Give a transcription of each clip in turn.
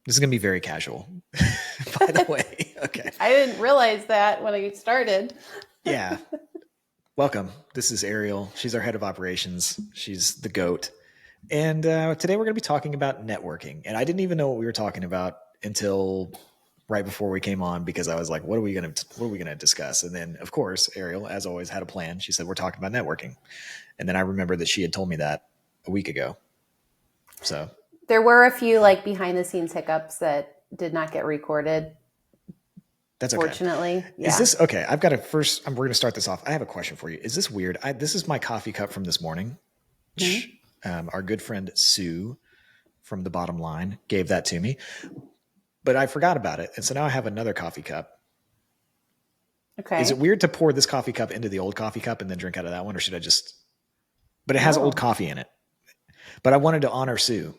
This is going to be very casual, by the way. Okay. I didn't realize that when I started. Yeah. Welcome. This is Ariel. She's our head of operations. She's the GOAT. And today we're going to be talking about networking. And I didn't even know what we were talking about until right before we came on, because I was like, what are we going to discuss? And then, of course, Ariel, as always, had a plan. She said, we're talking about networking. And then I remembered that she had told me that a week ago. So there were a few like behind the scenes hiccups that did not get recorded. That's okay. Fortunately. Yeah. Is this okay? I've got to first, we're going to start this off. I have a question for you. Is this weird? This is my coffee cup from this morning. Mm-hmm. Our good friend Sue from The Bottom Line gave that to me, but I forgot about it. And so now I have another coffee cup. Okay. Is it weird to pour this coffee cup into the old coffee cup and then drink out of that one? Or should I just, but it has old coffee in it, but I wanted to honor Sue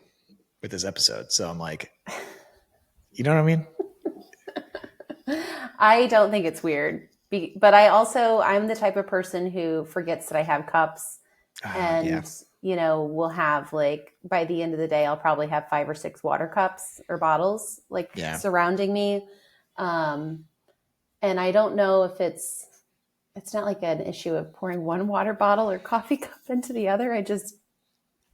with this episode. So I'm like, you know what I mean? I don't think it's weird, but I'm the type of person who forgets that I have cups and, we'll have like, by the end of the day, I'll probably have 5 or 6 water cups or bottles surrounding me. And I don't know if it's not like an issue of pouring one water bottle or coffee cup into the other. I just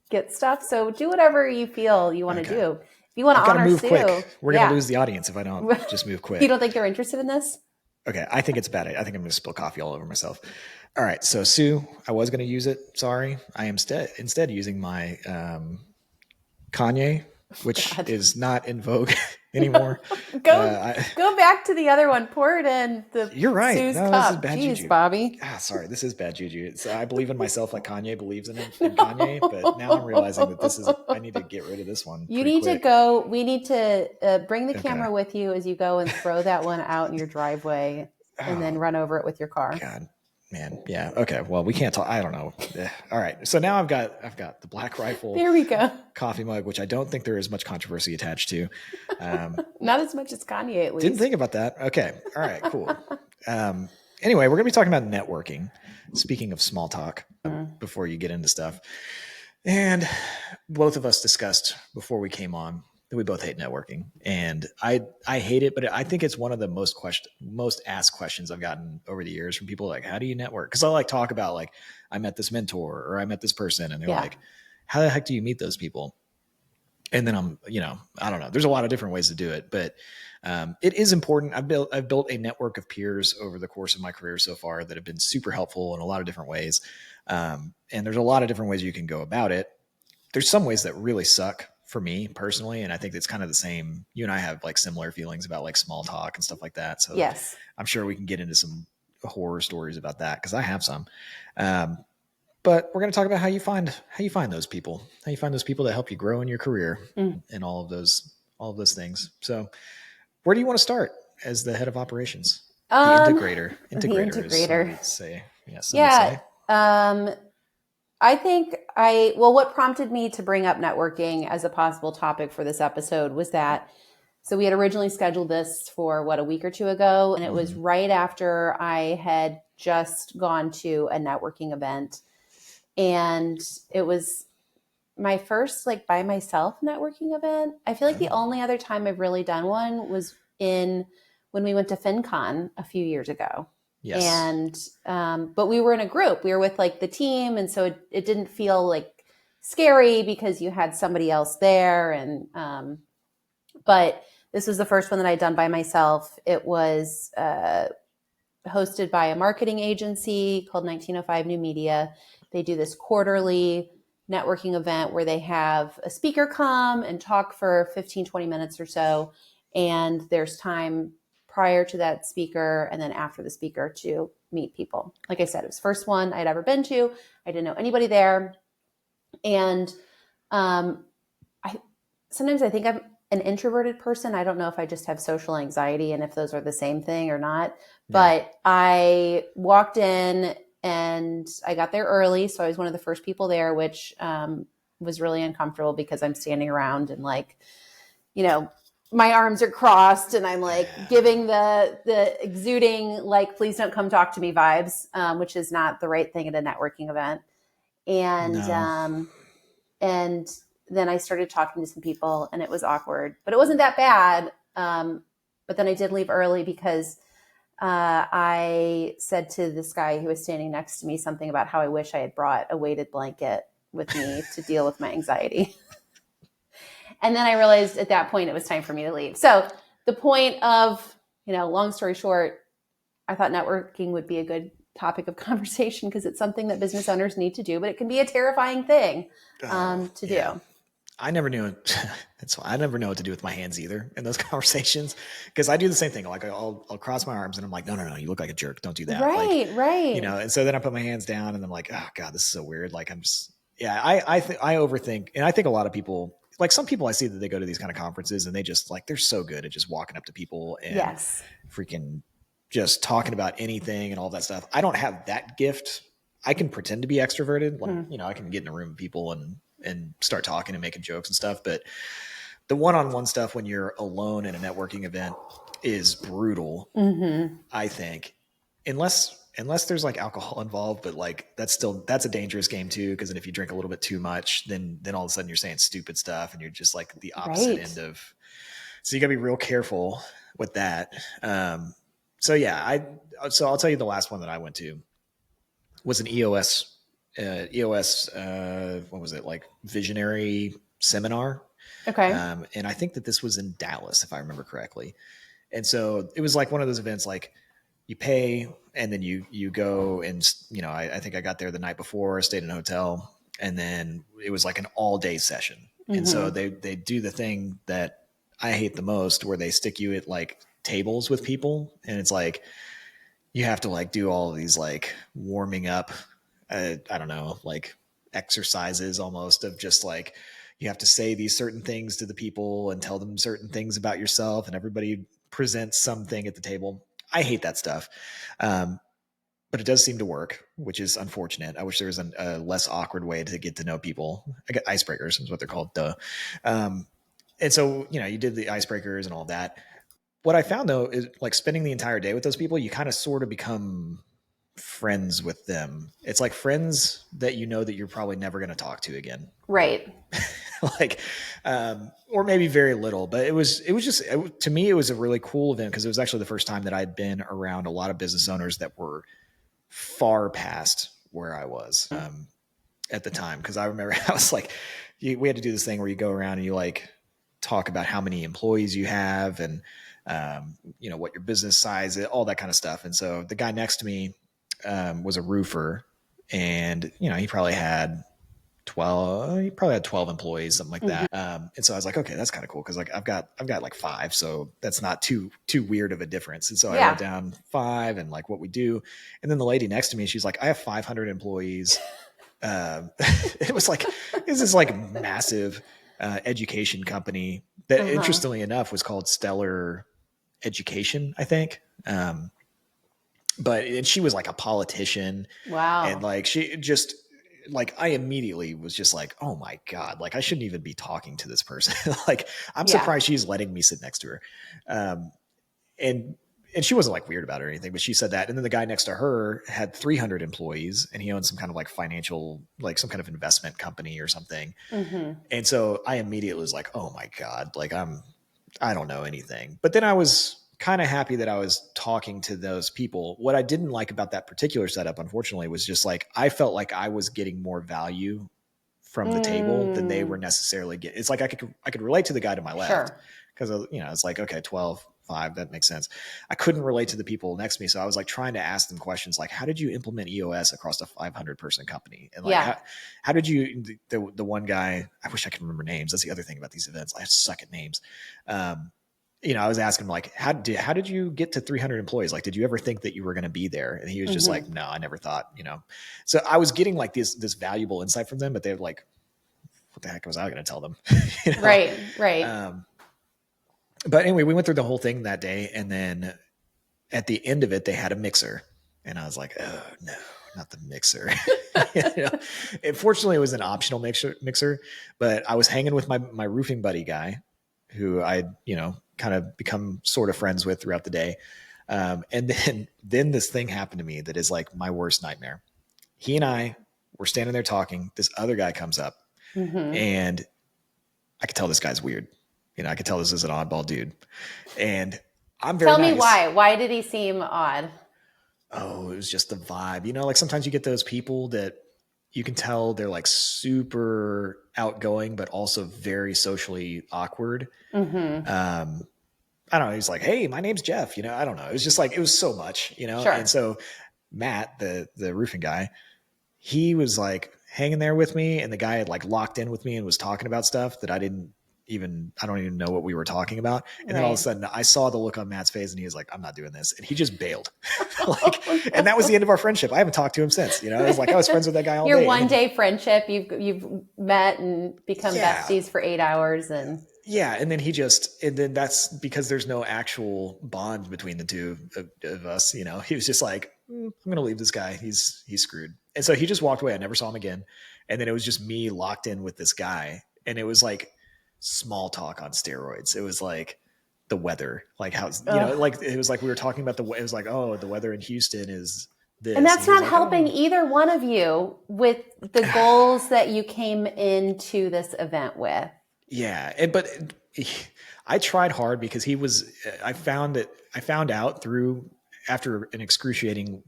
get stuff. So do whatever you feel you want to do. If you want to honor move Sue, quick. We're going to lose the audience if I don't just move quick. You don't think they're interested in this? Okay. I think it's bad. I think I'm going to spill coffee all over myself. All right. So Sue, I was going to use it. Sorry. I am instead using my Kanye, which is not in vogue anymore. Go back to the other one. Pour it in the You're right. Sue's no, cup. This is bad Jeez, juju. Bobby. Sorry, this is bad juju. I believe in myself like Kanye believes in Kanye, but now I'm realizing that I need to get rid of this one. You need to go. We need to bring the camera with you as you go and throw that one out in your driveway and then run over it with your car. God. Man, yeah. Okay. Well, we can't talk. I don't know. All right. So now I've got the Black Rifle. There we go. Coffee mug, which I don't think there is much controversy attached to. Not as much as Kanye, at least. Didn't think about that. Okay. All right. Cool. Anyway, we're going to be talking about networking. Speaking of small talk, before you get into stuff, and both of us discussed before we came on that we both hate networking, and I hate it, but I think it's one of the most asked questions I've gotten over the years from people, like, how do you network? Because I talk about like, I met this mentor or I met this person, and they're like, how the heck do you meet those people? And then I don't know. There's a lot of different ways to do it, but it is important. I've built a network of peers over the course of my career so far that have been super helpful in a lot of different ways. And there's a lot of different ways you can go about it. There's some ways that really suck for me personally. And I think it's kind of the same. You and I have like similar feelings about like small talk and stuff like that. So yes, I'm sure we can get into some horror stories about that, because I have some. But we're going to talk about how you find those people, that help you grow in your career and all of those things. So where do you want to start as the head of operations? The integrator. The integrator. Say. Yeah. I think what prompted me to bring up networking as a possible topic for this episode was that, so we had originally scheduled this for a week or two ago, and it was right after I had just gone to a networking event. And it was my first like by myself networking event. I feel like the only other time I've really done one was when we went to FinCon a few years ago. Yes. And, but we were in a group, we were with like the team. And so it didn't feel like scary because you had somebody else there. And, but this was the first one that I'd done by myself. It was, hosted by a marketing agency called 1905 New Media. They do this quarterly networking event where they have a speaker come and talk for 15, 20 minutes or so. And there's time prior to that speaker and then after the speaker to meet people. Like I said, it was the first one I'd ever been to. I didn't know anybody there. And sometimes I think I'm an introverted person. I don't know if I just have social anxiety and if those are the same thing or not. Yeah. But I walked in and I got there early. So I was one of the first people there, which was really uncomfortable because I'm standing around and like, my arms are crossed and I'm like giving the exuding, like, please don't come talk to me vibes, which is not the right thing at a networking event. And, No. and then I started talking to some people and it was awkward, but it wasn't that bad. But then I did leave early because I said to this guy who was standing next to me something about how I wish I had brought a weighted blanket with me to deal with my anxiety. And then I realized at that point it was time for me to leave. So the point of, long story short, I thought networking would be a good topic of conversation because it's something that business owners need to do, but it can be a terrifying thing to do. I never knew I never know what to do with my hands either in those conversations because I do the same thing. Like I'll cross my arms and I'm like, no, you look like a jerk. Don't do that. Right. And so then I put my hands down and I'm like, oh God, this is so weird. Like I'm just, I overthink. And I think a lot of people, like some people I see that they go to these kind of conferences and they just like, they're so good at just walking up to people and freaking just talking about anything and all that stuff. I don't have that gift. I can pretend to be extroverted. Like, I can get in a room with people and start talking and making jokes and stuff. But the one-on-one stuff when you're alone in a networking event is brutal. I think, unless there's like alcohol involved, but like that's a dangerous game too. Cause then if you drink a little bit too much, then all of a sudden you're saying stupid stuff and you're just like the opposite end of, so you gotta be real careful with that. So I'll tell you the last one that I went to was an EOS, what was it, like visionary seminar? Okay. And I think that this was in Dallas, if I remember correctly. And so it was like one of those events, like you pay and then you go and, I think I got there the night before, stayed in a hotel, and then it was like an all day session. And so they do the thing that I hate the most where they stick you at like tables with people. And it's like, you have to like do all of these like warming up, I don't know, like exercises almost of just like, you have to say these certain things to the people and tell them certain things about yourself and everybody presents something at the table. I hate that stuff. But it does seem to work, which is unfortunate. I wish there was a less awkward way to get to know people. I get icebreakers is what they're called. Duh. And so, you did the icebreakers and all that. What I found though, is like spending the entire day with those people, you kind of sort of become friends with them. It's like friends that that you're probably never going to talk to again. Right. Like, or maybe very little, but to me, it was a really cool event because it was actually the first time that I'd been around a lot of business owners that were far past where I was, at the time. Cause I remember I was like, we had to do this thing where you go around and you like talk about how many employees you have and, what your business size is, all that kind of stuff. And so the guy next to me, was a roofer and, he probably had 12 employees, something like that. And so I was like, okay, that's kind of cool. Cause like I've got like 5, so that's not too weird of a difference. And so I wrote down 5 and like what we do. And then the lady next to me, she's like, I have 500 employees. It was like, this is like massive, education company that interestingly enough was called Stellar Education, I think. And she was like a politician. Wow. And like, she just like, I immediately was just like, oh my God, like I shouldn't even be talking to this person. Like, I'm surprised she's letting me sit next to her. And she wasn't like weird about it or anything, but she said that. And then the guy next to her had 300 employees and he owned some kind of like financial, like some kind of investment company or something. And so I immediately was like, oh my God, like I don't know anything. But then I was kind of happy that I was talking to those people. What I didn't like about that particular setup, unfortunately, was just like, I felt like I was getting more value from the table than they were necessarily getting. It's like, I could relate to the guy to my left because, it's like, okay, 12, 5, that makes sense. I couldn't relate to the people next to me. So I was like trying to ask them questions like, how did you implement EOS across a 500 person company? And like, how did you, the one guy, I wish I could remember names. That's the other thing about these events. I suck at names. I was asking him like, how did you get to 300 employees? Like, did you ever think that you were going to be there? And he was just like, no, I never thought, so I was getting like this valuable insight from them, but they're like, what the heck was I going to tell them? Right. But anyway, we went through the whole thing that day. And then at the end of it, they had a mixer and I was like, oh no, not the mixer. Fortunately it was an optional mixer, but I was hanging with my roofing buddy guy who I, kind of become sort of friends with throughout the day. And then this thing happened to me that is like my worst nightmare. He and I were standing there talking. This other guy comes up and I could tell this guy's weird. I could tell this is an oddball dude. And I'm very Tell me nice. why. Why did he seem odd? Oh, it was just the vibe. Like sometimes you get those people that you can tell they're like super outgoing, but also very socially awkward. Mm-hmm. I don't know. He's like, "Hey, my name's Jeff." I don't know. It was just like, it was so much. Sure. And so Matt, the roofing guy, he was like hanging there with me, and the guy had like locked in with me and was talking about stuff that I don't even know what we were talking about. And then all of a sudden I saw the look on Matt's face and he was like, "I'm not doing this." And he just bailed. And that was the end of our friendship. I haven't talked to him since. It was like I was friends with that guy all Your day. Your one day friendship, you've met and become besties for 8 hours. And and then that's because there's no actual bond between the two of us. He was just like, I'm going to leave this guy. He's screwed. And so he just walked away. I never saw him again. And then it was just me locked in with this guy. And it was like small talk on steroids. It was like the weather, like how, like it was like we were talking about it was like, oh, the weather in Houston is this. And that's not like, helping either one of you with the goals that you came into this event with. Yeah. But I tried hard because I found out after an excruciating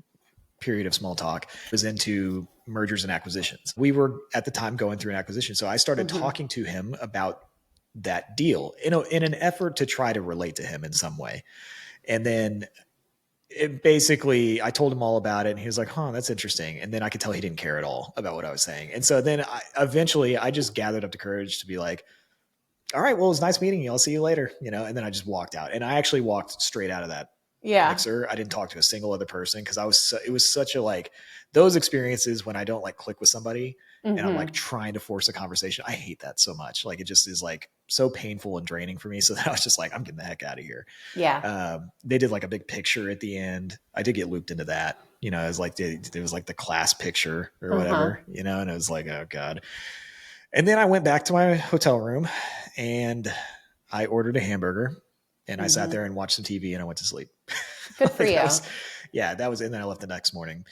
period of small talk, was into mergers and acquisitions. We were at the time going through an acquisition. So I started talking to him about that deal in an effort to try to relate to him in some way. And then I told him all about it and he was like, "Huh, that's interesting." And then I could tell he didn't care at all about what I was saying. And so then eventually I just gathered up the courage to be like, "All right, well, it was nice meeting you. I'll see you later." And then I just walked out, and I actually walked straight out of that mixer. I didn't talk to a single other person because it was such a like those experiences when I don't like click with somebody and I'm like trying to force a conversation. I hate that so much. Like it just is like so painful and draining for me. So that I was just like, I'm getting the heck out of here. Yeah. They did like a big picture at the end. I did get looped into that. It was like there was like the class picture or whatever, and it was like, oh God. And then I went back to my hotel room and I ordered a hamburger and I sat there and watched some TV and I went to sleep. Good for you. That was, and then I left the next morning.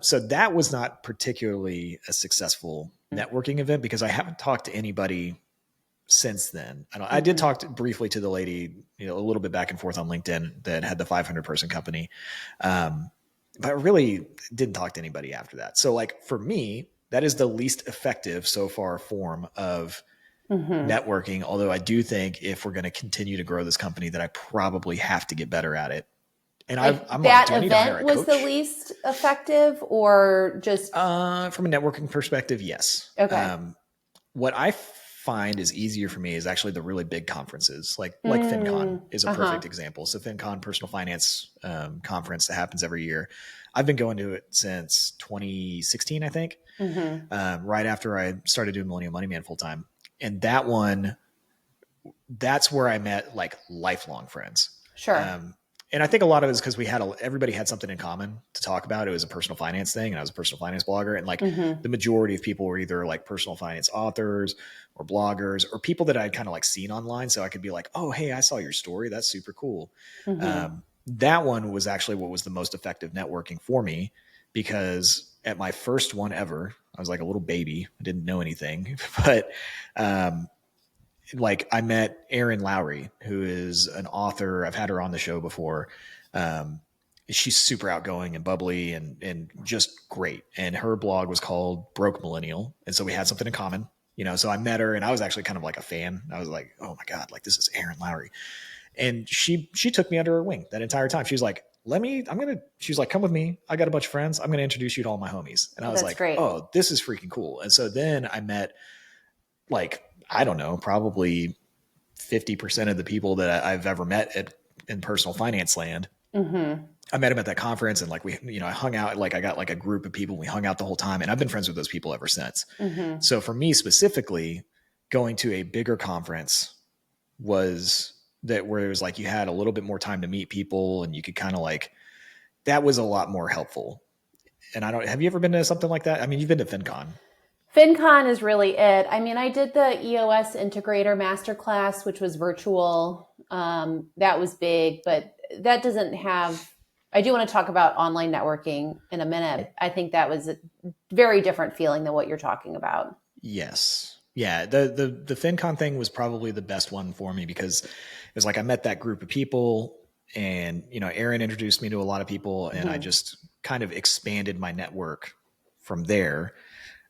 So that was not particularly a successful networking event because I haven't talked to anybody since then. I did talk briefly to the lady, a little bit back and forth on LinkedIn that had the 500 person company. But I really didn't talk to anybody after that. So like for me, that is the least effective so far form of networking. Although I do think if we're going to continue to grow this company, that I probably have to get better at it. And I'm that like, event was the least effective, or just from a networking perspective? Yes. Okay. What I find is easier for me is actually the really big conferences, like FinCon is a perfect example. So FinCon, personal finance conference that happens every year. I've been going to it since 2016, I think, right after I started doing Millennial Money Man full time. And that's where I met like lifelong friends. Sure. And I think a lot of it is because everybody had something in common to talk about. It was a personal finance thing, and I was a personal finance blogger. And like the majority of people were either like personal finance authors or bloggers or people that I'd kind of like seen online. So I could be like, "Oh, hey, I saw your story. That's super cool." That one was actually what was the most effective networking for me, because at my first one ever, I was like a little baby. I didn't know anything, but like I met Erin Lowry, who is an author. I've had her on the show before. She's super outgoing and bubbly and just great. And her blog was called Broke Millennial. And so we had something in common, so I met her and I was actually kind of like a fan. I was like, oh my God, like this is Erin Lowry. And she took me under her wing that entire time. She was like, she was like, "Come with me. I got a bunch of friends. I'm going to introduce you to all my homies." And I was like, great. Oh, this is freaking cool. And so then I met like, I don't know, probably 50% of the people that I've ever met in personal finance land. I met him at that conference and like I hung out, like I got like a group of people and we hung out the whole time and I've been friends with those people ever since. So for me specifically, going to a bigger conference was that where it was like, you had a little bit more time to meet people and you could kind of like, that was a lot more helpful. And have you ever been to something like that? I mean, you've been to FinCon. FinCon is really it. I mean, I did the EOS Integrator Masterclass, which was virtual. That was big, but that doesn't have, I do want to talk about online networking in a minute. I think that was a very different feeling than what you're talking about. Yes. Yeah, the FinCon thing was probably the best one for me because it was like I met that group of people, and Aaron introduced me to a lot of people, and I just kind of expanded my network from there.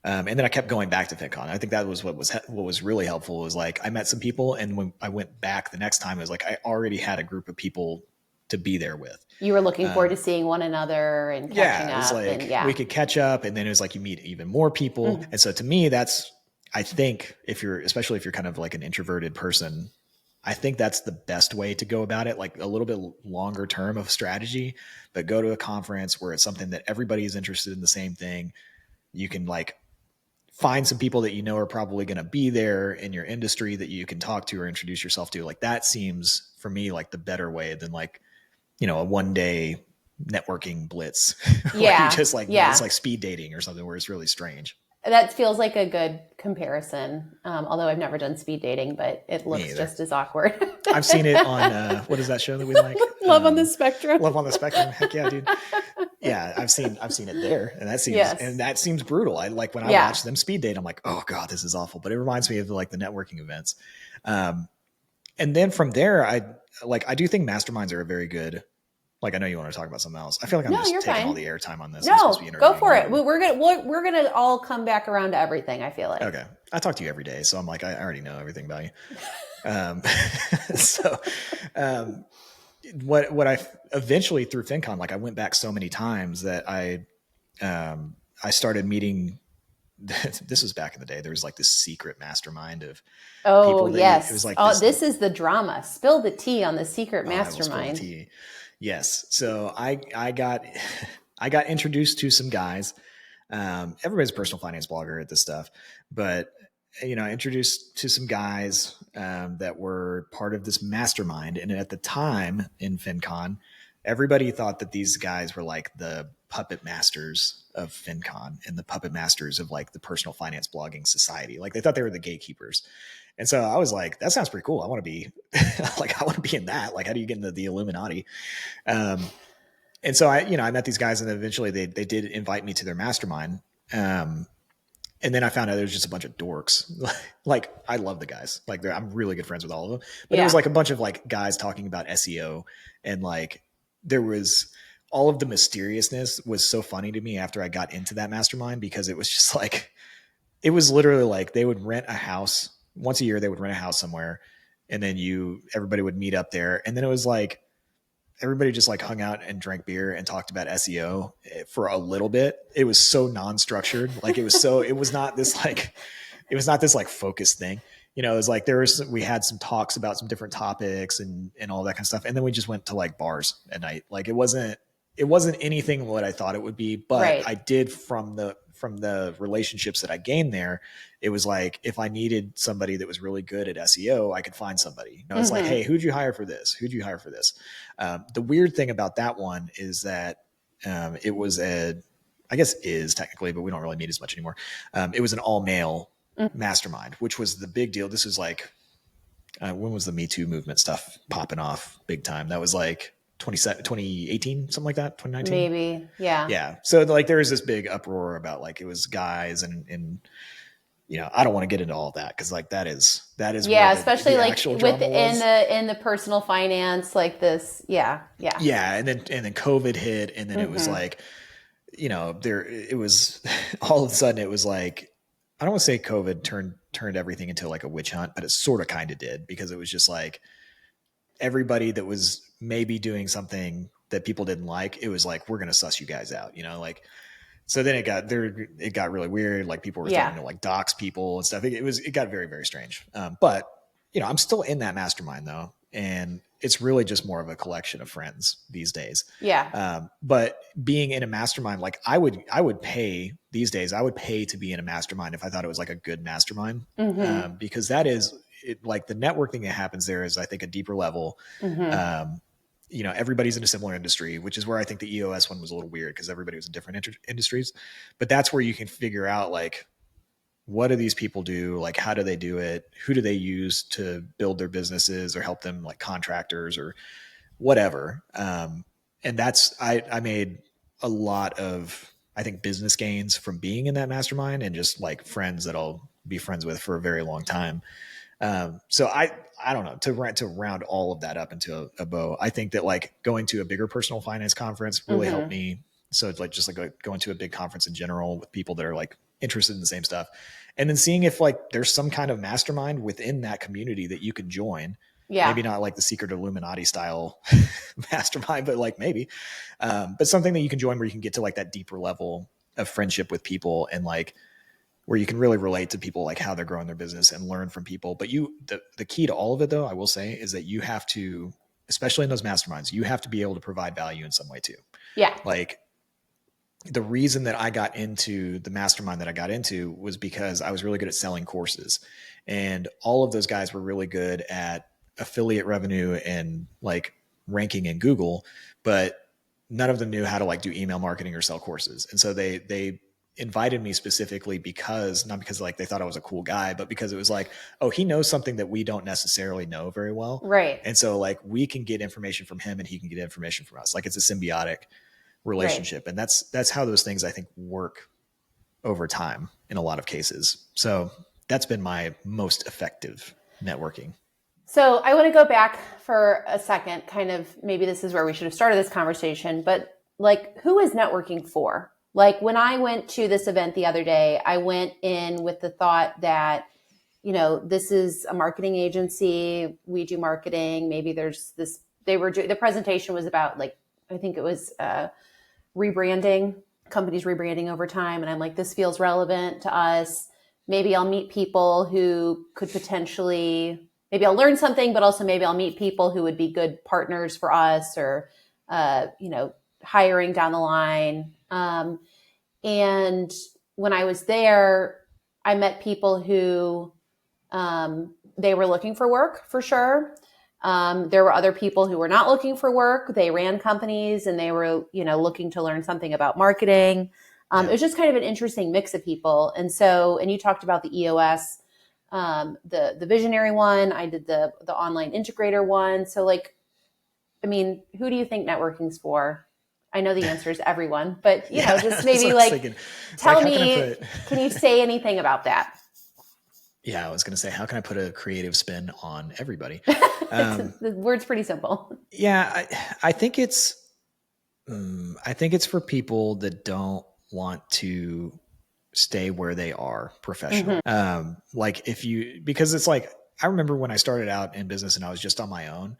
And then I kept going back to FinCon. I think that was what was really helpful. Was like I met some people, and when I went back the next time, it was like I already had a group of people to be there with. You were looking forward to seeing one another and catching It was up. like And we could catch up, and then it was like you meet even more people. And so to me, that's, I think especially if you're kind of like an introverted person, I think that's the best way to go about it. Like a little bit longer term of strategy, but go to a conference where it's something that everybody is interested in the same thing. You can like find some people that are probably going to be there in your industry that you can talk to or introduce yourself to. Like that seems for me like the better way than like, a 1 day networking blitz where you just like, it's like speed dating or something where it's really strange. That feels like a good comparison. Although I've never done speed dating, but it looks just as awkward. I've seen it on, what is that show that we like? Love on the Spectrum. Love on the Spectrum. Heck yeah, dude. Yeah. I've seen it there, and that seems brutal. I like when I watch them speed date, I'm like, oh God, this is awful. But it reminds me of like the networking events. And then from there, I do think masterminds are a very good, like, I know you want to talk about something else. I feel like I'm just taking all the airtime on this. No, go for it. We're gonna all come back around to everything. I feel like. Okay, I talk to you every day, so I'm like, I already know everything about you. What I eventually through FinCon, like I went back so many times that I started meeting. This was back in the day. There was like this secret mastermind of people. Yes. It was like this is the drama. Spill the tea on the secret mastermind. Yes. So I got introduced to some guys. Everybody's a personal finance blogger at this stuff, but introduced to some guys that were part of this mastermind. And at the time in FinCon, everybody thought that these guys were like the puppet masters of FinCon and the puppet masters of like the personal finance blogging society. Like they thought they were the gatekeepers. And so I was like, that sounds pretty cool. I want to be like, I want to be in that. Like, how do you get into the Illuminati? And so I met these guys, and eventually they did invite me to their mastermind. And then I found out there was just a bunch of dorks. Like I love the guys. Like I'm really good friends with all of them. But it was like a bunch of like guys talking about SEO, and like there was all of the mysteriousness was so funny to me after I got into that mastermind, because it was just like, it was literally like they would rent a house once a year. They would rent a house somewhere, and then everybody would meet up there. And then it was like, everybody just like hung out and drank beer and talked about SEO for a little bit. It was so non-structured. Like it was not this like focused thing. It was like we had some talks about some different topics and all that kind of stuff. And then we just went to like bars at night. Like it wasn't anything what I thought it would be, but I did from the relationships that I gained there. It was like, if I needed somebody that was really good at SEO, I could find somebody. It's like, hey, who'd you hire for this? Who'd you hire for this? The weird thing about that one is that it was I guess is technically, but we don't really meet as much anymore. It was an all male mastermind, which was the big deal. This was like, when was the Me Too movement stuff popping off big time? That was like 2018, something like that, 2019 maybe. Yeah. So like there was this big uproar about like it was guys and I don't want to get into all of that, because like that is especially like in the personal finance, like this. And then COVID hit, and then it was like, it was all of a sudden it was like, I don't want to say COVID turned everything into like a witch hunt, but it sort of kind of did, because it was just like everybody that was maybe doing something that people didn't like, it was like, we're going to suss you guys out, like, so then it got really weird. Like people were starting to like dox people and stuff. It got very, very strange. But I'm still in that mastermind though. And it's really just more of a collection of friends these days. Yeah. But being in a mastermind, like I would pay these days, I would pay to be in a mastermind if I thought it was like a good mastermind, because that is like the networking that happens there is, I think, a deeper level. Everybody's in a similar industry, which is where I think the EOS one was a little weird, because everybody was in different industries, but that's where you can figure out like, what do these people do? Like, how do they do it? Who do they use to build their businesses or help them, like contractors or whatever. And that's, I made a lot of, I think, business gains from being in that mastermind, and just like friends that I'll be friends with for a very long time. So I don't know, to round all of that up into a bow. I think that like going to a bigger personal finance conference really helped me. So it's like, just like going to a big conference in general with people that are like interested in the same stuff, and then seeing if like there's some kind of mastermind within that community that you could join. Yeah. Maybe not like the Secret Illuminati style mastermind, but like maybe, but something that you can join where you can get to like that deeper level of friendship with people, and like where you can really relate to people, like how they're growing their business and learn from people. But the key to all of it though, I will say, is that you have to, especially in those masterminds, you have to be able to provide value in some way too. Yeah. Like the reason that I got into the mastermind that I got into was because I was really good at selling courses, and all of those guys were really good at affiliate revenue and like ranking in Google, but none of them knew how to like do email marketing or sell courses. And so they invited me specifically because, not because like they thought I was a cool guy, but because it was like, oh, he knows something that we don't necessarily know very well. Right. And so like we can get information from him and he can get information from us. Like it's a symbiotic relationship. Right. And that's how those things I think work over time in a lot of cases. So that's been my most effective networking. So I want to go back for a second, kind of, maybe this is where we should have started this conversation, but like, who is networking for? Like when I went to this event the other day, I went in with the thought that, you know, this is a marketing agency. We do marketing. Maybe there's this, the presentation was about like, I think it was rebranding, companies rebranding over time. And I'm like, this feels relevant to us. Maybe I'll meet people who could potentially, maybe I'll learn something, but also maybe I'll meet people who would be good partners for us, or, you know, hiring down the line. And when I was there, I met people who, they were looking for work for sure. There were other people who were not looking for work. They ran companies and they were, you know, looking to learn something about marketing. It was just kind of an interesting mix of people. And so, and you talked about the EOS, the visionary one. I did the online integrator one. So like, I mean, who do you think networking's for? I know the answer is everyone, but you know, just maybe like thinking, tell me, can you say anything about that? Yeah, I was going to say, how can I put a creative spin on everybody? The word's pretty simple. Yeah, I think it's for people that don't want to stay where they are professionally. Like because it's like, I remember when I started out in business and I was just on my own,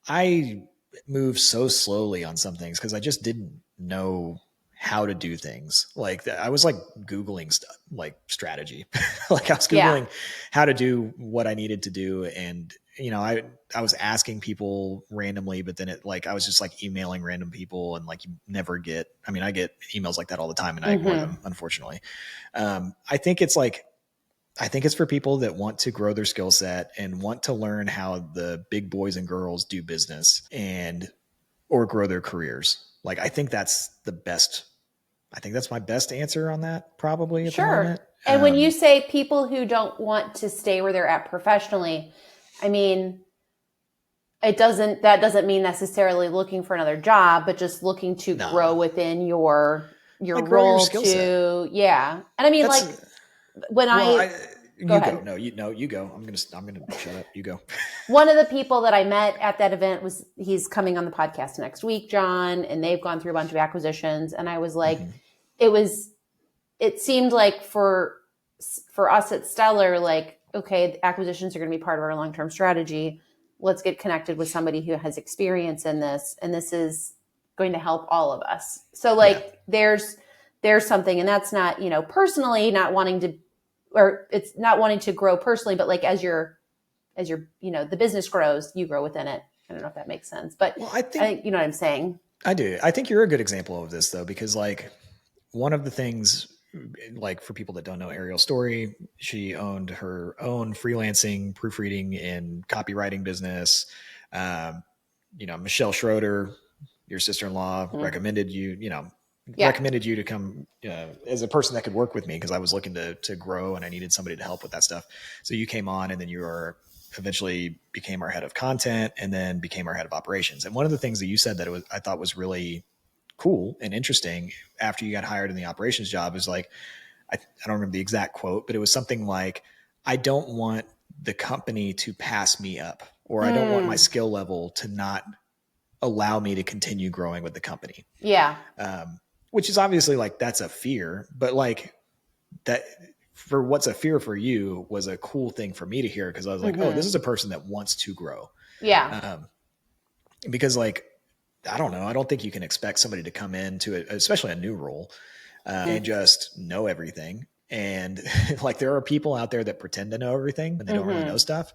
I moved so slowly on some things because I just didn't know how to do things. Like I was like Googling stuff, like strategy. Like I was Googling how to do what I needed to do. And, you know, I was asking people randomly, but then I was just like emailing random people, and like you never get, I mean, I get emails like that all the time and I ignore them, unfortunately. I think it's for people that want to grow their skill set and want to learn how the big boys and girls do business or grow their careers. Like, I think that's my best answer on that, probably at the moment. And when you say people who don't want to stay where they're at professionally, I mean, that doesn't mean necessarily looking for another job, but just looking to grow within your role too. Yeah. And I mean, you go. I'm going to shut up. You go. One of the people that I met at that event he's coming on the podcast next week, John, and they've gone through a bunch of acquisitions. And I was like, it seemed like for us at Stellar, like, okay, acquisitions are going to be part of our long-term strategy. Let's get connected with somebody who has experience in this. And this is going to help all of us. So like, there's something, and that's not, you know, personally not wanting to, or it's not wanting to grow personally, but like as your, you know, the business grows, you grow within it. I don't know if that makes sense, but I think you know what I'm saying. I do. I think you're a good example of this though, because like one of the things, like for people that don't know Ariel's story, she owned her own freelancing, proofreading and copywriting business. You know, Michelle Schroeder, your sister-in-law, recommended you to come as a person that could work with me, because I was looking to grow and I needed somebody to help with that stuff. So you came on, and then you eventually became our head of content, and then became our head of operations. And one of the things that you said that I thought was really cool and interesting after you got hired in the operations job is like, I don't remember the exact quote, but it was something like, I don't want the company to pass me up, or I don't want my skill level to not allow me to continue growing with the company. Yeah. Which is obviously like, that's a fear, but like that for what's a fear for you was a cool thing for me to hear. Cause I was like, oh, this is a person that wants to grow. Yeah. Because like, I don't know. I don't think you can expect somebody to come into it, especially a new role, and just know everything. And like, there are people out there that pretend to know everything and they don't really know stuff.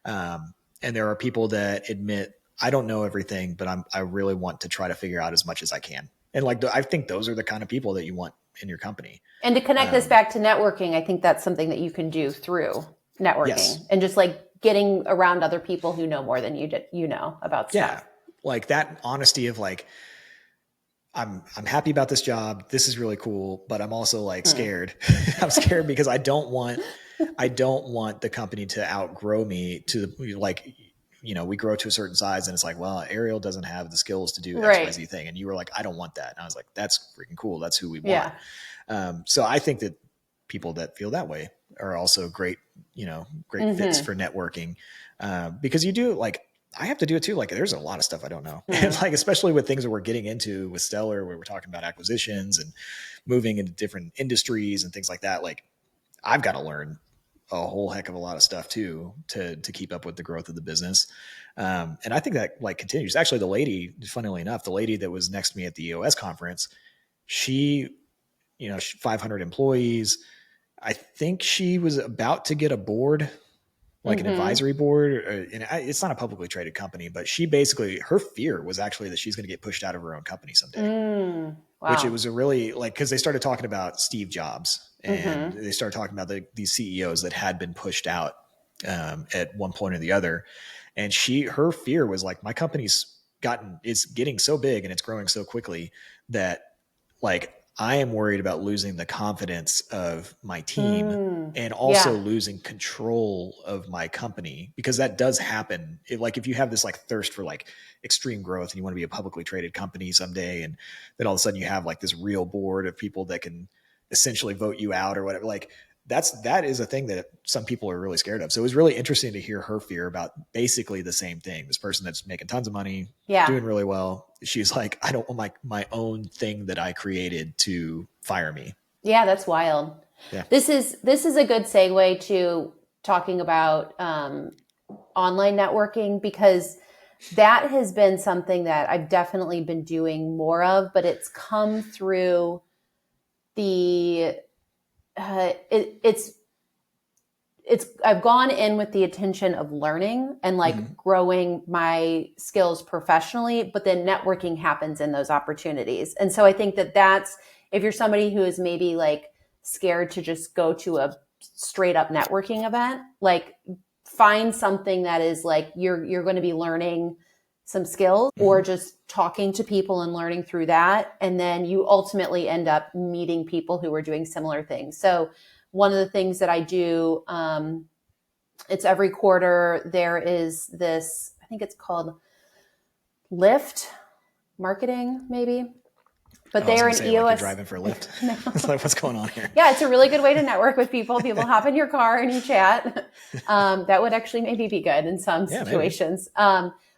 And there are people that admit, I don't know everything, but I really want to try to figure out as much as I can. And like, I think those are the kind of people that you want in your company. And to connect this back to networking, I think that's something that you can do through networking, and just like getting around other people who know more than you know about stuff. Yeah. Like that honesty of like, I'm happy about this job. This is really cool, but I'm also like scared. I'm scared because I don't want the company to outgrow me to like, we grow to a certain size and it's like, well, Ariel doesn't have the skills to do XYZ thing. And you were like, I don't want that. And I was like, that's freaking cool. That's who we want. So I think that people that feel that way are also great, great fits for networking. Because you do like, I have to do it too. Like there's a lot of stuff I don't know. And like, especially with things that we're getting into with Stellar, where we're talking about acquisitions and moving into different industries and things like that. Like I've got to learn a whole heck of a lot of stuff too, to keep up with the growth of the business. And I think that like continues. Actually, the lady, funnily enough, the lady that was next to me at the EOS conference, she 500 employees. I think she was about to get a board, like an advisory board. And it's not a publicly traded company, but she basically, her fear was actually that she's going to get pushed out of her own company someday. Wow. Which it was a really like, because they started talking about Steve Jobs and they started talking about these CEOs that had been pushed out at one point or the other. And her fear was like, my company's is getting so big and it's growing so quickly that like, I am worried about losing the confidence of my team and also losing control of my company, because that does happen. Like if you have this like thirst for like extreme growth and you want to be a publicly traded company someday, and then all of a sudden you have like this real board of people that can essentially vote you out or whatever, like that is a thing that some people are really scared of. So it was really interesting to hear her fear about basically the same thing. This person that's making tons of money, doing really well. She's like, I don't want my own thing that I created to fire me. Yeah, that's wild. Yeah. This is a good segue to talking about online networking, because that has been something that I've definitely been doing more of, but it's come through the I've gone in with the intention of learning and like growing my skills professionally, but then networking happens in those opportunities. And so I think that that's, if you're somebody who is maybe like scared to just go to a straight up networking event, like find something that is like, you're going to be learning some skills or just talking to people and learning through that. And then you ultimately end up meeting people who are doing similar things. So one of the things that I do, it's every quarter, there is this, I think it's called Lyft marketing, maybe. But they are an EOS. Like you're driving for a Lyft. It's like, what's going on here? Yeah, it's a really good way to network with people. People hop in your car and you chat. That would actually maybe be good in some situations.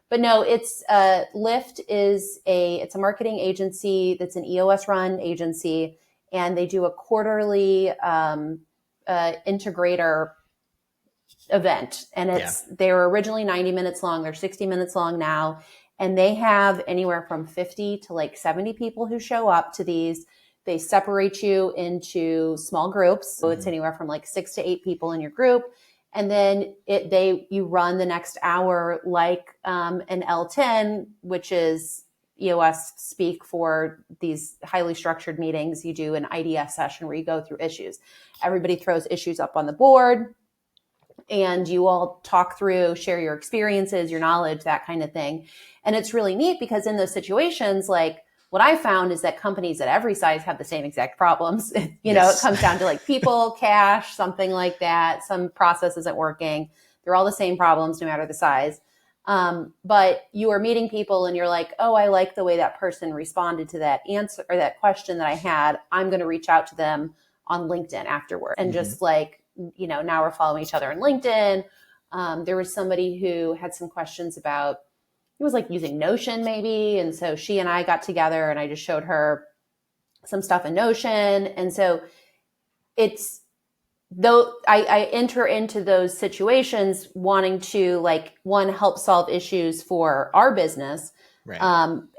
But no, it's Lyft is it's a marketing agency that's an EOS run agency, and they do a quarterly integrator event. And they were originally 90 minutes long. They're 60 minutes long now. And they have anywhere from 50 to like 70 people who show up to these. They separate you into small groups. So it's anywhere from like 6 to 8 people in your group. And then you run the next hour like an L10, which is EOS speak for these highly structured meetings. You do an IDS session where you go through issues. Everybody throws issues up on the board and you all talk through, share your experiences, your knowledge, that kind of thing. And it's really neat because in those situations, like what I found is that companies at every size have the same exact problems. You know, it comes down to like people, cash, something like that. Some process isn't working. They're all the same problems no matter the size. But you are meeting people and you're like, oh, I like the way that person responded to that answer or that question that I had. I'm going to reach out to them on LinkedIn afterward. And just like, now we're following each other on LinkedIn. There was somebody who had some questions about, it was like using Notion maybe. And so she and I got together and I just showed her some stuff in Notion. And so it's, though I enter into those situations wanting to like, one, help solve issues for our business, Right.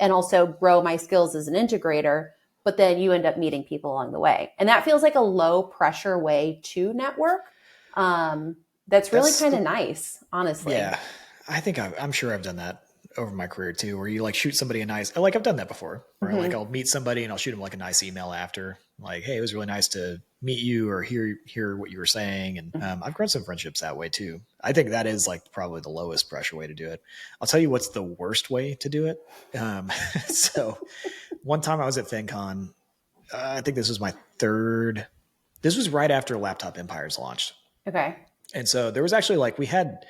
And also grow my skills as an integrator. But then you end up meeting people along the way. And that feels like a low pressure way to network. That's really kind of nice, honestly. Yeah. I think I'm sure I've done that over my career too, where you like shoot somebody a nice, like I've done that before, where like I'll meet somebody and I'll shoot them like a nice email after, like, hey, it was really nice to meet you or hear what you were saying. And I've grown some friendships that way too. I think that is like probably the lowest pressure way to do it. I'll tell you what's the worst way to do it. So one time I was at FinCon, I think this was my this was right after Laptop Empires launched. Okay. And so there was actually like, we had,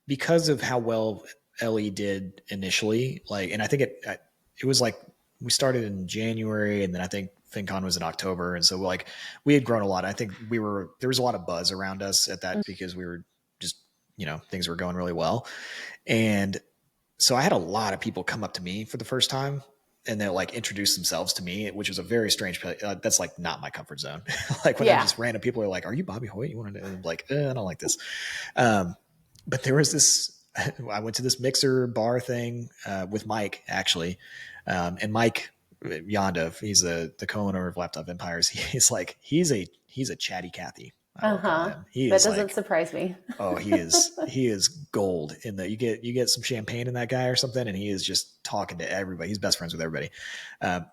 because of how well LE did initially, like, and I think it was like, we started in January and then I think FinCon was in October. And so like we had grown a lot. I think there was a lot of buzz around us at that because we were just, things were going really well. And so I had a lot of people come up to me for the first time and they'll like introduce themselves to me, which was a very strange, that's like not my comfort zone. Like when just random people are like, are you Bobby Hoyt? You want to, I'm like, I don't like this. But there was this, I went to this mixer bar thing with Mike actually. And Mike Yonda, he's the co-owner of Laptop Empires. He's a chatty Cathy. That doesn't surprise me. Oh, he is gold in that you get some champagne in that guy or something. And he is just talking to everybody. He's best friends with everybody.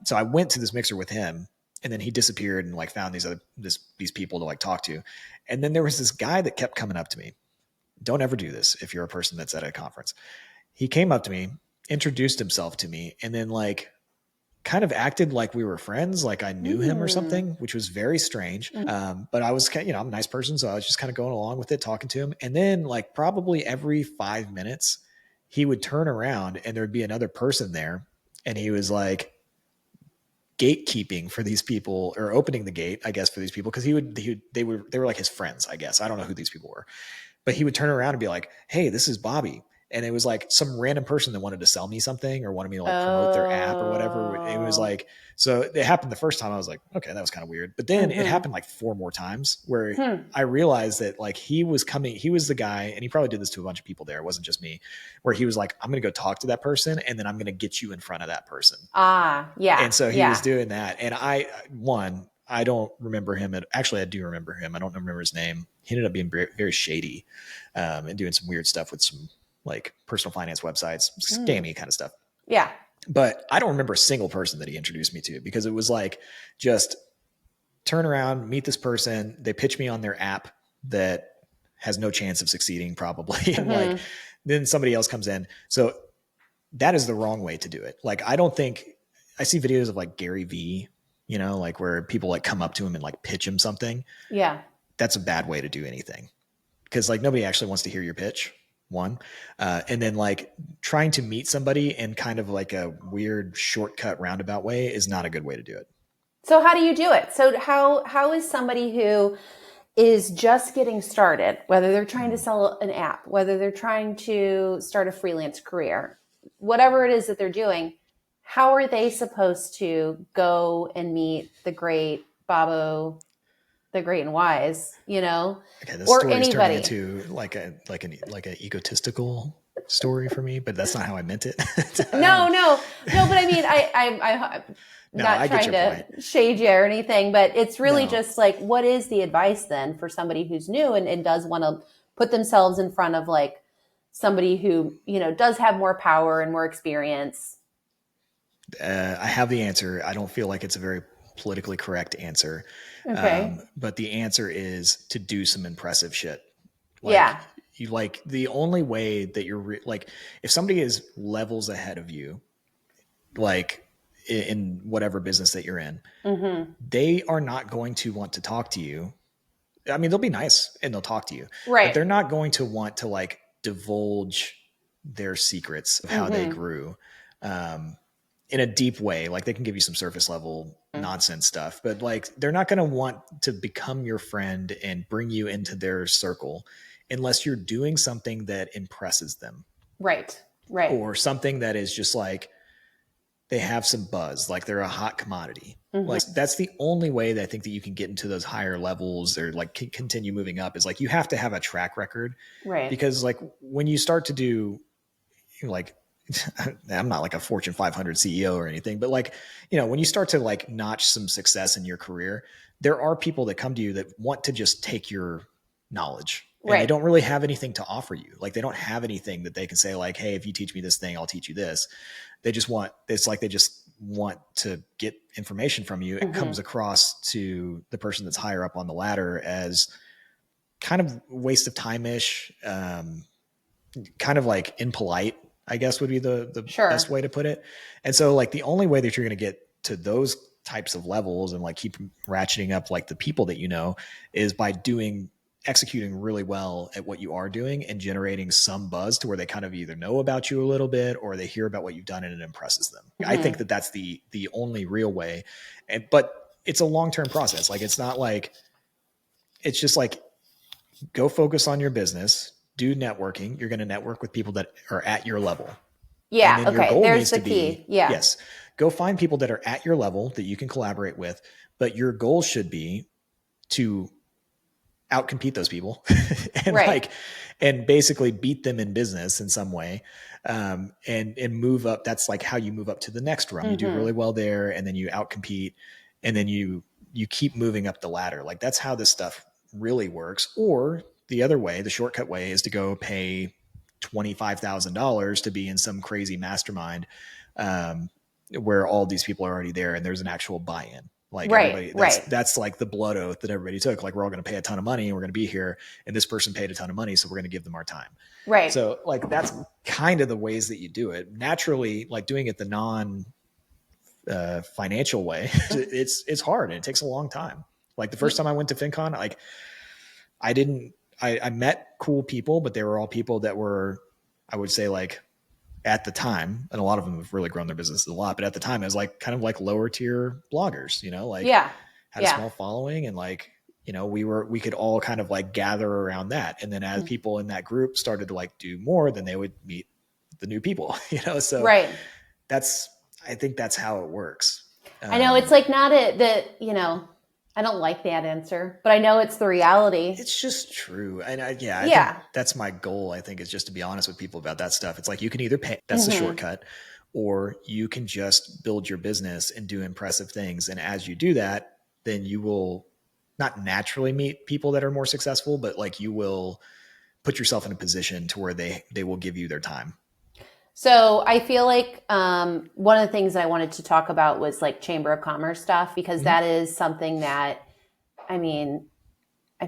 So I went to this mixer with him and then he disappeared and like found these people to like talk to. And then there was this guy that kept coming up to me. Don't ever do this if you're a person that's at a conference. He came up to me, introduced himself to me, and then like kind of acted like we were friends, like I knew him or something, which was very strange. But I was, I'm a nice person. So I was just kind of going along with it, talking to him. And then like probably every 5 minutes, he would turn around and there'd be another person there. And he was like gatekeeping for these people or opening the gate, I guess, for these people. Cause they were like his friends, I guess. I don't know who these people were, but he would turn around and be like, hey, this is Bobby. And it was like some random person that wanted to sell me something or wanted me to like promote their app or whatever. It was like, so it happened the first time. I was like, okay, that was kind of weird. But then it happened like 4 more times where I realized that like he was the guy, and he probably did this to a bunch of people there. It wasn't just me, where he was like, I'm going to go talk to that person and then I'm going to get you in front of that person. Yeah. And so he was doing that. And I don't remember him. Actually, I do remember him. I don't remember his name. He ended up being very, very shady and doing some weird stuff with some like personal finance websites, scammy kind of stuff. Yeah. But I don't remember a single person that he introduced me to because it was like, just turn around, meet this person. They pitch me on their app that has no chance of succeeding probably. And like, then somebody else comes in. So that is the wrong way to do it. Like, I see videos of like Gary V, like where people like come up to him and like pitch him something. Yeah. That's a bad way to do anything. Cause like nobody actually wants to hear your pitch. One. And then like trying to meet somebody in kind of like a weird shortcut roundabout way is not a good way to do it. So how do you do it? So how is somebody who is just getting started, whether they're trying to sell an app, whether they're trying to start a freelance career, whatever it is that they're doing, how are they supposed to go and meet the great Bobo, the great and wise, Okay, this or story is turning anybody into like an egotistical story for me, but that's not how I meant it. No. But I mean, I'm not trying to shade you or anything, but it's really just like, what is the advice then for somebody who's new and does want to put themselves in front of like somebody who, does have more power and more experience? I have the answer. I don't feel like it's a very politically correct answer. Okay. But the answer is to do some impressive shit. You like the only way that you're like, if somebody is levels ahead of you, like in whatever business that you're in, they are not going to want to talk to you. I mean, they'll be nice and they'll talk to you, right? But they're not going to want to like divulge their secrets of how they grew. in a deep way. Like they can give you some surface level nonsense stuff, but like they're not going to want to become your friend and bring you into their circle unless you're doing something that impresses them. Right. Or something that is just like they have some buzz, like they're a hot commodity. Like that's the only way that I think that you can get into those higher levels or like continue moving up is like you have to have a track record. Right. Because like when you start to do like I'm not like a Fortune 500 CEO or anything, but like, when you start to like notch some success in your career, there are people that come to you that want to just take your knowledge and they don't really have anything to offer you. Like they don't have anything that they can say like, hey, if you teach me this thing, I'll teach you this. They just want to get information from you. It comes across to the person that's higher up on the ladder as kind of waste of time-ish, kind of like impolite, I guess would be the best way to put it. And so like the only way that you're going to get to those types of levels and like keep ratcheting up like the people that is by executing really well at what you are doing and generating some buzz to where they kind of either know about you a little bit or they hear about what you've done and it impresses them. I think that that's the only real way. But it's a long-term process. Like it's not like, it's just like, go focus on your business, do networking. You're going to network with people that are at your level. Yeah. Okay. There's the key. Yeah. Yes. Go find people that are at your level that you can collaborate with, but your goal should be to outcompete those people and and basically beat them in business in some way. And move up. That's like how you move up to the next rung. You do really well there and then you outcompete and then you keep moving up the ladder. Like that's how this stuff really works. Or the other way, the shortcut way is to go pay $25,000 to be in some crazy mastermind where all these people are already there and there's an actual buy-in. Like everybody, that's like the blood oath that everybody took. Like we're all going to pay a ton of money and we're going to be here and this person paid a ton of money. So we're going to give them our time. Right. So like, that's kind of the ways that you do it naturally, like doing it the non financial way. It's hard and it takes a long time. Like the first time I went to FinCon, like I met cool people, but they were all people that were, I would say like at the time, and a lot of them have really grown their businesses a lot, but at the time it was like kind of like lower tier bloggers, had a small following and like, we could all kind of like gather around that. And then as people in that group started to like do more, then they would meet the new people, so I think that's how it works. I know it's like not I don't like that answer, but I know it's the reality. It's just true. And I think that's my goal. I think is just to be honest with people about that stuff. It's like, you can either pay, that's the shortcut, or you can just build your business and do impressive things. And as you do that, then you will not naturally meet people that are more successful, but like you will put yourself in a position to where they will give you their time. So I feel like one of the things that I wanted to talk about was like Chamber of Commerce stuff, because that is something that, I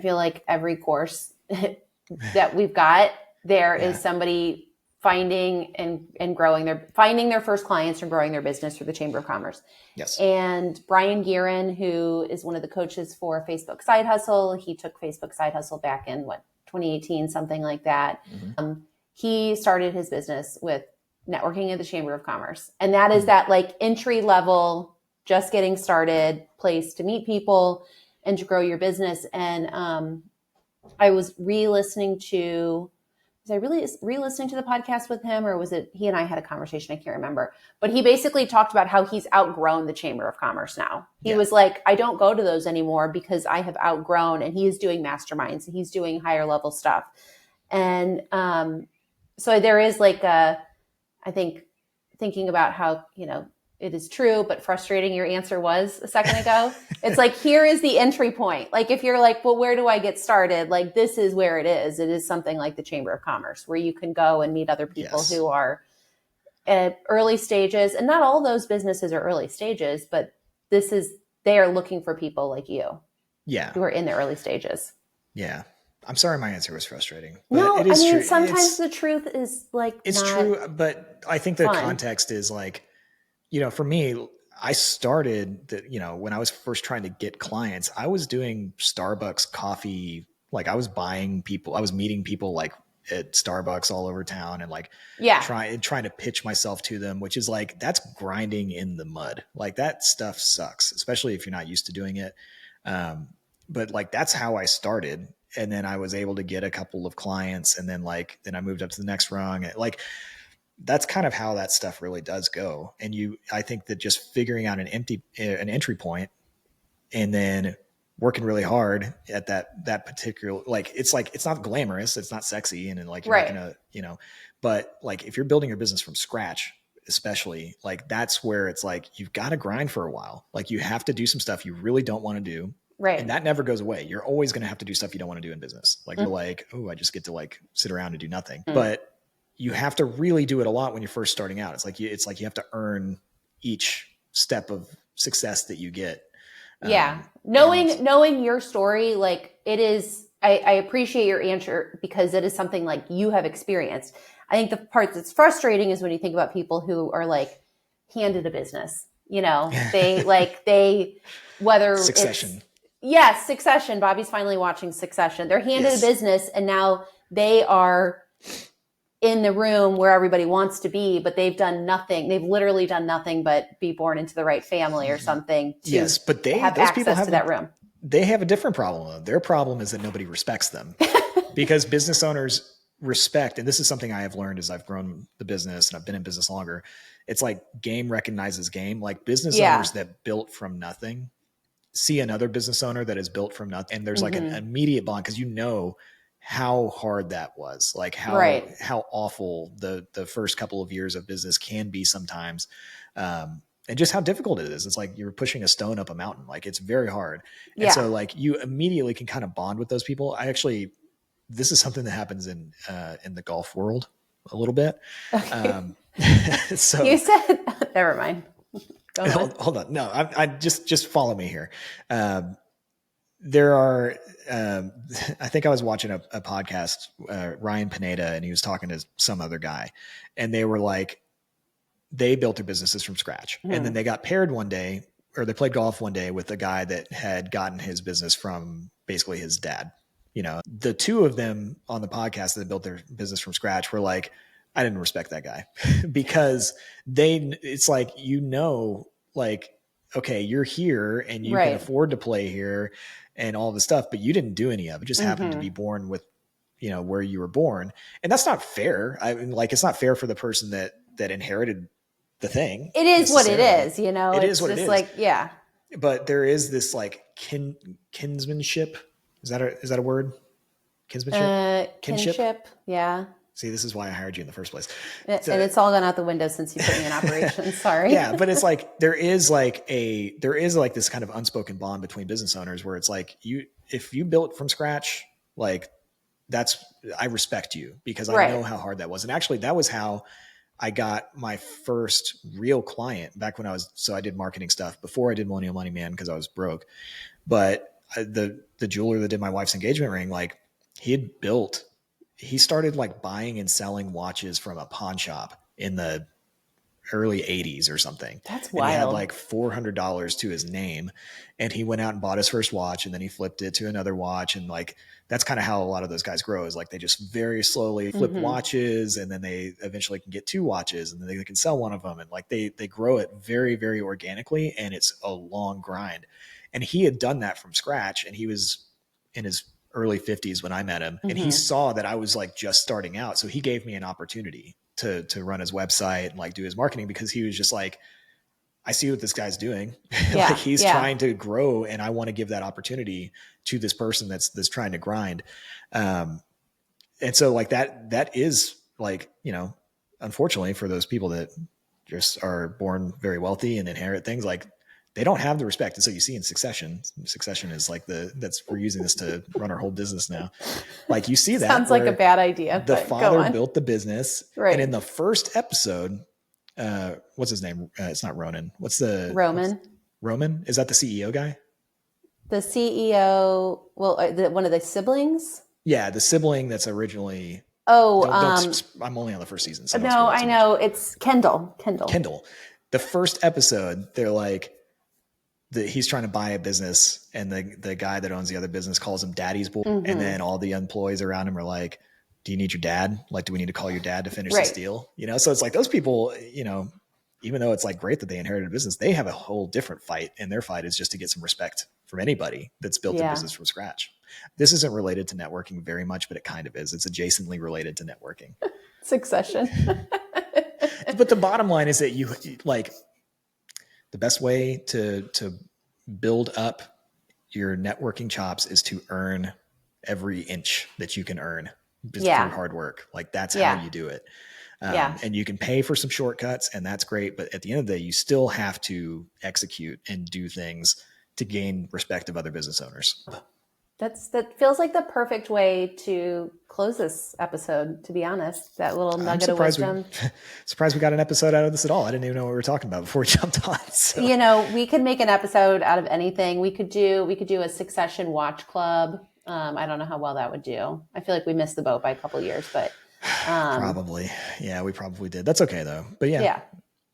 feel like every course that we've got, there is somebody finding and finding their first clients or growing their business through the Chamber of Commerce. Yes. And Brian Guerin, who is one of the coaches for Facebook Side Hustle, he took Facebook Side Hustle back in 2018, something like that. He started his business with networking at the Chamber of Commerce. And that is that like entry level, just getting started place to meet people and to grow your business. And I was re-listening to the podcast with him, or was it he and I had a conversation? I can't remember. But he basically talked about how he's outgrown the Chamber of Commerce now. He was like, I don't go to those anymore because I have outgrown, and he is doing masterminds and he's doing higher level stuff. And so there is like I think thinking about how, it is true, but frustrating your answer was a second ago. It's like, here is the entry point. Like, if you're like, well, where do I get started? Like, this is where it is. It is something like the Chamber of Commerce, where you can go and meet other people who are at early stages. And not all those businesses are early stages, but they are looking for people like you. Yeah. Who are in the early stages. Yeah. I'm sorry my answer was frustrating. But no, it is true. Sometimes the truth is like, it's true, but I think the context is like, for me, I started when I was first trying to get clients, I was doing Starbucks coffee. Like I was meeting people like at Starbucks all over town and like Yeah. trying to pitch myself to them, which is like, that's grinding in the mud. Like that stuff sucks, especially if you're not used to doing it. But like, that's how I started. And then I was able to get a couple of clients, and then I moved up to the next rung. Like, that's kind of how that stuff really does go. And I think that just figuring out an entry point and then working really hard at that particular, it's not glamorous. It's not sexy. And then like, you're not gonna, but like if you're building your business from scratch, especially like, that's where it's like, you've got to grind for a while. Like you have to do some stuff you really don't want to do. Right. And that never goes away. You're always going to have to do stuff you don't want to do in business. Like you're like, oh, I just get to like sit around and do nothing. But you have to really do it a lot when you're first starting out. It's like you have to earn each step of success that you get. Yeah. Knowing your story, like it is, I appreciate your answer because it is something like you have experienced. I think the part that's frustrating is when you think about people who are like handed a business, whether Succession. Yes, Succession. Bobby's finally watching Succession. They're handed a business and now they are in the room where everybody wants to be, but they've done nothing. They've literally done nothing but be born into the right family or something to but have access to that room. They have a different problem. Their problem is that nobody respects them because business owners respect, and this is something I have learned as I've grown the business and I've been in business longer. It's like game recognizes game. Like business owners that built from nothing see another business owner that is built from nothing, and there's like an immediate bond because how hard that was, like how awful the first couple of years of business can be sometimes, and just how difficult it is. It's like you're pushing a stone up a mountain. Like it's very hard. And so like you immediately can kind of bond with those people. This is something that happens in the golf world a little bit. Okay. So you said, never mind. Hold on. No, I just follow me here. There are, I think I was watching a podcast, Ryan Pineda, and he was talking to some other guy, and they were like, they built their businesses from scratch. And then they got paired one day, or they played golf one day with a guy that had gotten his business from basically his dad. The two of them on the podcast that built their business from scratch were like, I didn't respect that guy because it's like, like, okay, you're here and you can afford to play here and all the stuff, but you didn't do any of it. Just happened to be born with, where you were born. And that's not fair. I mean, like, it's not fair for the person that inherited the thing. It is what it is, It is what it is. Like, yeah. But there is this like kinsmanship. Is that a word? Kinsmanship? Kinship. Yeah. See, this is why I hired you in the first place. And it's all gone out the window since you put me in operations. Sorry. Yeah, but it's like there is like this kind of unspoken bond between business owners where it's like if you built from scratch, like I respect you because I know how hard that was. And actually that was how I got my first real client back when I did marketing stuff before I did Millennial Money Man because I was broke. But the jeweler that did my wife's engagement ring, like he started like buying and selling watches from a pawn shop in the early 80s or something. That's wild. And he had like $400 to his name, and he went out and bought his first watch, and then he flipped it to another watch. And like, that's kind of how a lot of those guys grow, is like they just very slowly flip watches, and then they eventually can get 2 watches, and then they can sell one of them. And like they grow it very, very organically, and it's a long grind. And he had done that from scratch, and he was in his early 50s when I met him, and he saw that I was like just starting out. So he gave me an opportunity to run his website and like do his marketing, because he was just like, I see what this guy's doing. Yeah, like he's trying to grow, and I want to give that opportunity to this person that's trying to grind. And so like that is like, unfortunately for those people that just are born very wealthy and inherit things, like they don't have the respect. And so you see in Succession is like we're using this to run our whole business now. Like you see that. Sounds like a bad idea. The father built the business. Right. And in the first episode, what's his name? It's not Ronan. Roman? Roman? Is that the CEO guy? The CEO, one of the siblings? Yeah, the sibling that's originally. I'm only on the first season. So no, I know. It's Kendall. The first episode, they're like, he's trying to buy a business, and the guy that owns the other business calls him Daddy's boy. And then all the employees around him are like, do you need your dad? Like, do we need to call your dad to finish Right. this deal? You know, so it's like those people, you know, even though it's like great that they inherited a business, they have a whole different fight, and their fight is just to get some respect from anybody that's built their Yeah. business from scratch. This isn't related to networking very much, but it kind of is. It's adjacently related to networking. Succession. But the bottom line is that you like the best way to build up your networking chops is to earn every inch that you can earn just Yeah. through hard work. Like that's Yeah. how you do it. Yeah. And you can pay for some shortcuts, and that's great. But at the end of the day, you still have to execute and do things to gain respect of other business owners. That feels like the perfect way to close this episode, to be honest. That little nugget of wisdom. Surprised we got an episode out of this at all. I didn't even know what we were talking about before we jumped on. So. You know, we could make an episode out of anything. We could do a Succession watch club. I don't know how well that would do. I feel like we missed the boat by a couple of years, but probably. Yeah, we probably did. That's okay though. But yeah. Yeah.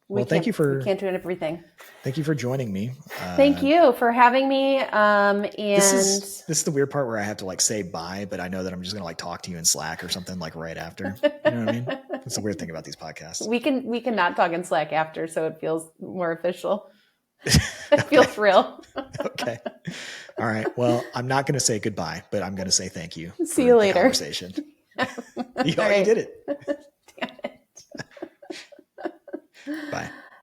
Well, thank you for. We can't do everything. Thank you for joining me. Thank you for having me. And this is the weird part where I have to like say bye, but I know that I'm just gonna like talk to you in Slack or something like right after. You know what I mean? That's the weird thing about these podcasts. We can not talk in Slack after, so it feels more official. It feels real. Okay. All right. Well, I'm not gonna say goodbye, but I'm gonna say thank you. See you later. Conversation. You did it.